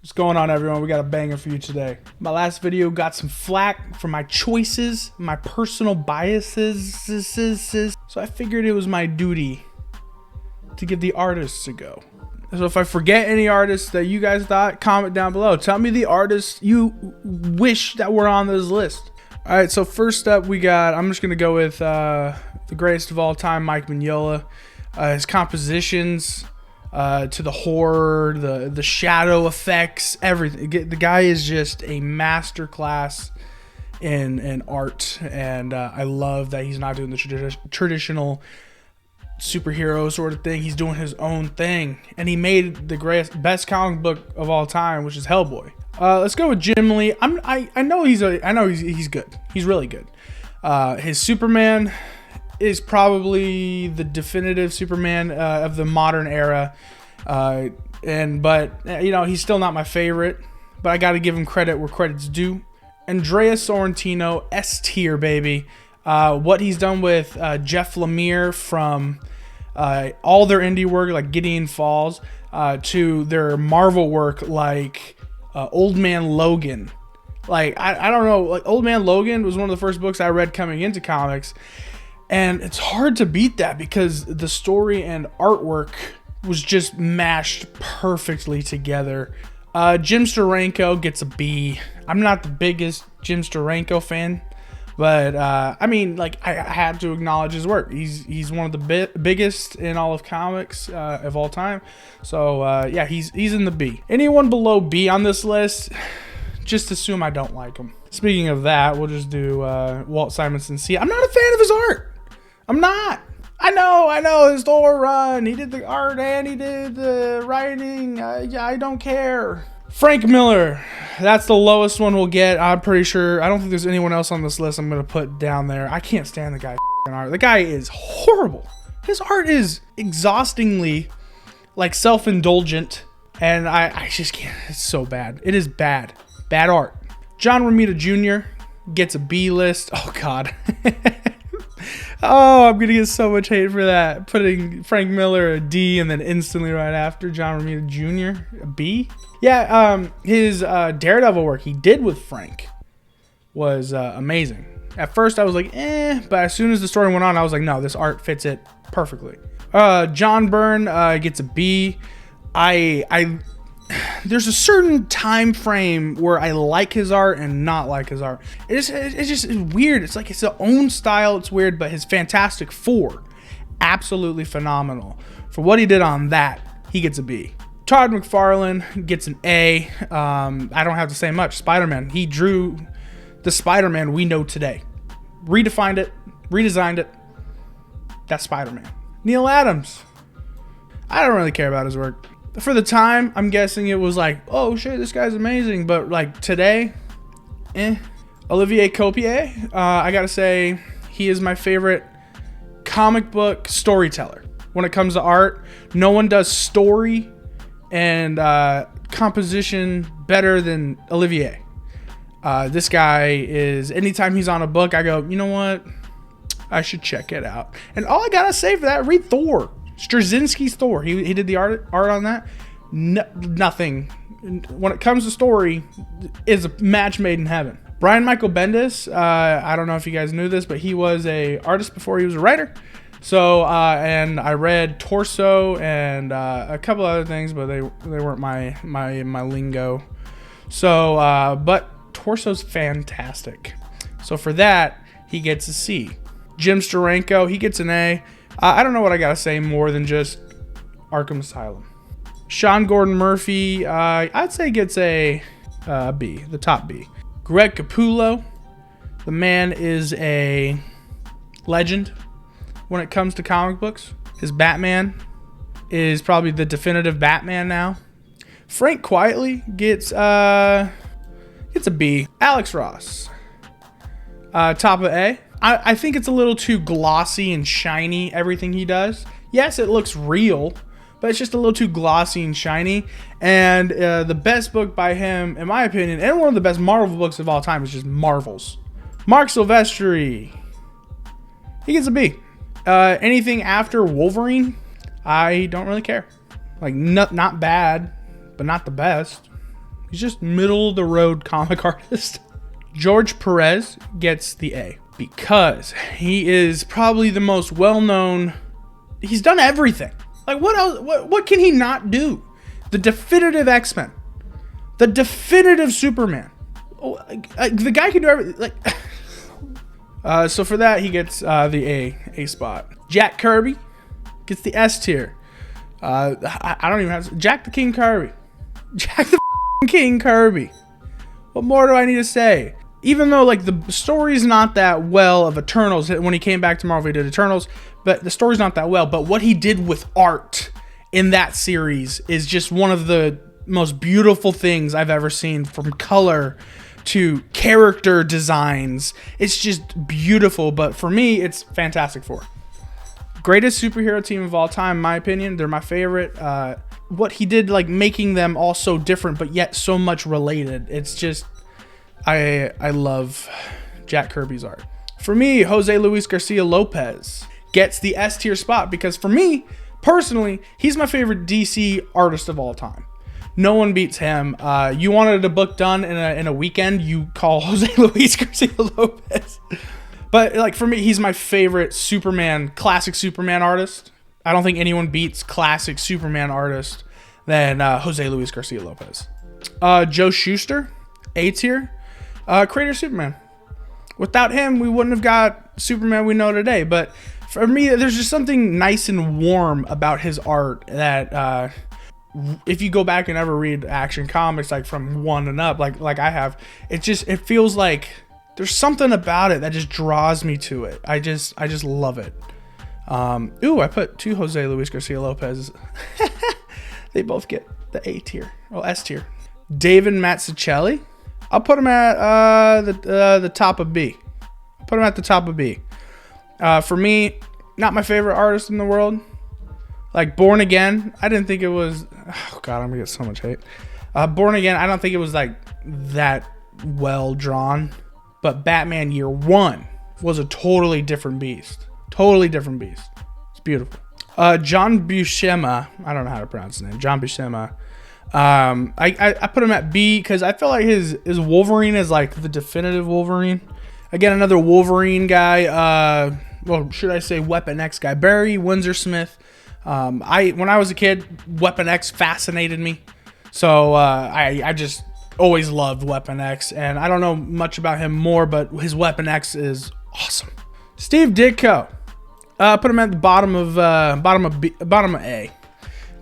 What's going on, everyone? We got a banger for you today. My last video got some flack for my choices, my personal biases, so I figured it was my duty to give the artists a go. So if I forget any artists that you guys thought, comment down below. Tell me the artists you wish that were on this list. All right, so first up we got, I'm just gonna go with the greatest of all time, Mike Mignola. His compositions, to the horror, the shadow effects, everything. The guy is just a masterclass in art, and I love that he's not doing the traditional superhero sort of thing. He's doing his own thing, and he made the best comic book of all time, which is Hellboy. Let's go with Jim Lee. I know he's good. He's really good. His Superman is probably the definitive Superman of the modern era, but you know, he's still not my favorite, but I got to give him credit where credit's due. Andrea Sorrentino, S tier, baby. What he's done with Jeff Lemire from all their indie work like Gideon Falls to their Marvel work like Old Man Logan. Like I don't know, like Old Man Logan was one of the first books I read coming into comics. And it's hard to beat that because the story and artwork was just mashed perfectly together. Jim Steranko gets a B. I'm not the biggest Jim Steranko fan, but I mean, like I had to acknowledge his work. He's one of the biggest in all of comics of all time. So yeah, he's in the B. Anyone below B on this list, just assume I don't like him. Speaking of that, we'll just do Walt Simonson C. I'm not a fan of his art. I'm not. I know his Thor run. He did the art and he did the writing. Yeah, I don't care. Frank Miller. That's the lowest one we'll get. I'm pretty sure. I don't think there's anyone else on this list I'm going to put down there. I can't stand the guy's art. The guy is horrible. His art is exhaustingly like self-indulgent. And I just can't. It's so bad. It is bad. Bad art. John Romita Jr. gets a B list. Oh, God. Oh, I'm going to get so much hate for that. Putting Frank Miller a D and then instantly right after John Romita Jr. a B. Yeah, his Daredevil work he did with Frank was amazing. At first I was like, but as soon as the story went on, I was like, no, this art fits it perfectly. John Byrne gets a B. There's a certain time frame where I like his art and not like his art. It's weird. It's like it's its own style. It's weird, but his Fantastic Four, absolutely phenomenal. For what he did on that, he gets a B. Todd McFarlane gets an A. I don't have to say much. Spider-Man. He drew the Spider-Man we know today. Redefined it, redesigned it. That's Spider-Man. Neil Adams. I don't really care about his work. For the time, I'm guessing it was like, oh shit, this guy's amazing. But like today, Olivier Copier, I gotta say, he is my favorite comic book storyteller. When it comes to art, no one does story and composition better than Olivier. This guy is, anytime he's on a book, I go, you know what? I should check it out. And all I gotta say for that, read Thor. Straczynski's Thor. He did the art on that. Nothing. When it comes to story, is a match made in heaven. Brian Michael Bendis. I don't know if you guys knew this, but he was a artist before he was a writer. So and I read Torso and a couple other things, but they weren't my lingo. So but Torso's fantastic. So for that, he gets a C. Jim Steranko, he gets an A. I don't know what I gotta say more than just Arkham Asylum. Sean Gordon Murphy, I'd say gets a B, the top B. Greg Capullo, the man is a legend when it comes to comic books. His Batman is probably the definitive Batman now. Frank Quietly gets a B. Alex Ross, top of A. I think it's a little too glossy and shiny, everything he does. Yes, it looks real, but it's just a little too glossy and shiny. And the best book by him, in my opinion, and one of the best Marvel books of all time, is just Marvels. Mark Silvestri, he gets a B. Anything after Wolverine, I don't really care. Like, not bad, but not the best. He's just middle of the road comic artist. George Perez gets the A because he is probably the most well-known. He's done everything. Like, what else? What can he not do? The definitive X-Men, the definitive Superman. The guy can do everything. Like, so for that he gets the A spot. Jack Kirby gets the S tier. I don't even have to, Jack the King Kirby. Jack the King Kirby. What more do I need to say? Even though like the story's not that well of Eternals, when he came back to Marvel he did Eternals, but the story's not that well, but what he did with art in that series is just one of the most beautiful things I've ever seen, from color to character designs. It's just beautiful, but for me it's Fantastic Four. Greatest superhero team of all time, in my opinion. They're my favorite. What he did, like making them all so different but yet so much related, it's just, I love Jack Kirby's art. For me, Jose Luis Garcia Lopez gets the S tier spot because for me personally, he's my favorite DC artist of all time. No one beats him. You wanted a book done in a weekend, you call Jose Luis Garcia Lopez. But like for me, he's my favorite Superman, classic Superman artist. I don't think anyone beats classic Superman artist than Jose Luis Garcia Lopez. Joe Shuster, A tier. Creator Superman. Without him, we wouldn't have got Superman we know today. But for me, there's just something nice and warm about his art that if you go back and ever read Action Comics, like from 1 and up, like I have, it feels like there's something about it that just draws me to it. I just love it. Ooh, I put 2 Jose Luis Garcia Lopez. They both get the A tier. Oh, S tier. David Mazzucchelli. I'll put him at the top of B. Put him at the top of B. For me, not my favorite artist in the world. Like Born Again, I didn't think it was. Oh God, I'm gonna get so much hate. Born Again, I don't think it was like that well drawn. But Batman Year One was a totally different beast. Totally different beast. It's beautiful. John Buscema. I don't know how to pronounce his name. John Buscema. I put him at B because I feel like his Wolverine is like the definitive Wolverine. Again, another Wolverine guy. Well, should I say Weapon X guy? Barry Windsor Smith. When I was a kid, Weapon X fascinated me. So I just always loved Weapon X, and I don't know much about him more, but his Weapon X is awesome. Steve Ditko. Put him at the bottom of A.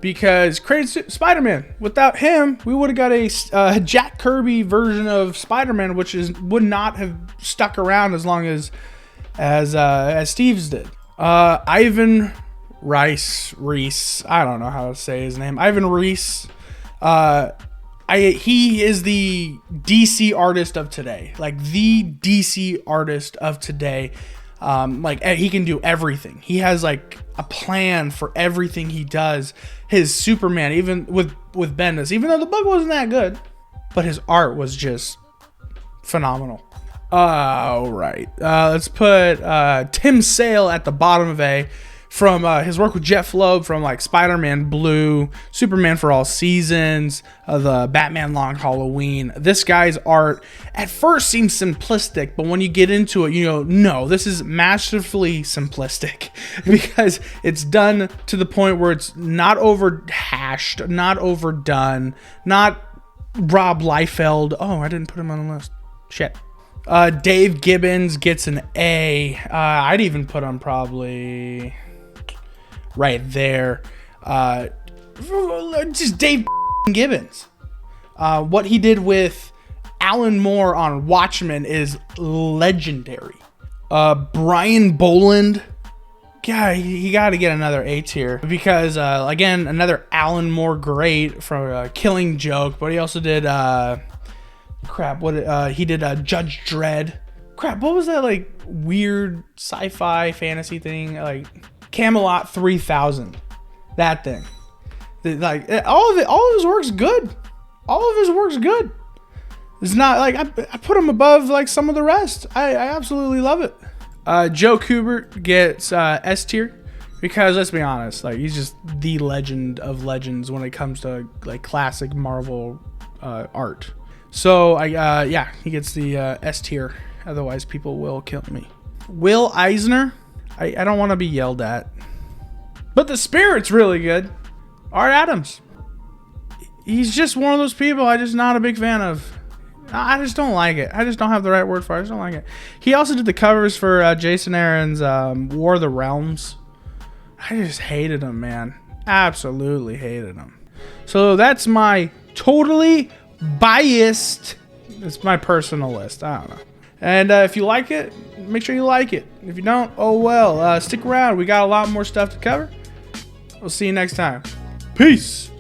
Because created Spider-Man. Without him, we would have got a Jack Kirby version of Spider-Man, which would not have stuck around as long as Steve's did. Ivan Reis. I don't know how to say his name. Ivan Reis. He is the DC artist of today. Like the DC artist of today. Like he can do everything. He has like a plan for everything he does. His Superman, even with Bendis, even though the book wasn't that good, but his art was just phenomenal. All right, let's put Tim Sale at the bottom of A from his work with Jeff Loeb from like Spider-Man Blue, Superman for All Seasons, the Batman Long Halloween. This guy's art at first seems simplistic, but when you get into it, you go, no, this is masterfully simplistic because it's done to the point where it's not overhashed, not overdone, not Rob Liefeld. Oh, I didn't put him on the list. Shit. Dave Gibbons gets an A. I'd even put him probably right there. Just Dave Gibbons. What he did with Alan Moore on Watchmen is legendary. Brian Boland, yeah, he got to get another A tier because again, another Alan Moore great from Killing Joke, but he also did he did Judge Dredd. Crap, what was that like weird sci-fi fantasy thing, like Camelot 3000? That thing. Like all of his work's good. All of his work's good. It's not like I put him above like some of the rest. I absolutely love it. Joe Kubert gets S tier because let's be honest, like he's just the legend of legends when it comes to like classic Marvel art. So yeah, he gets the S tier. Otherwise, people will kill me. Will Eisner. I don't want to be yelled at. But the spirit's really good. Art Adams. He's just one of those people I'm just not a big fan of. I just don't like it. I just don't have the right word for it. I just don't like it. He also did the covers for Jason Aaron's War of the Realms. I just hated him, man. Absolutely hated him. So that's my totally biased. It's my personal list. I don't know. And if you like it, make sure you like it. If you don't, oh well. Stick around. We got a lot more stuff to cover. We'll see you next time. Peace.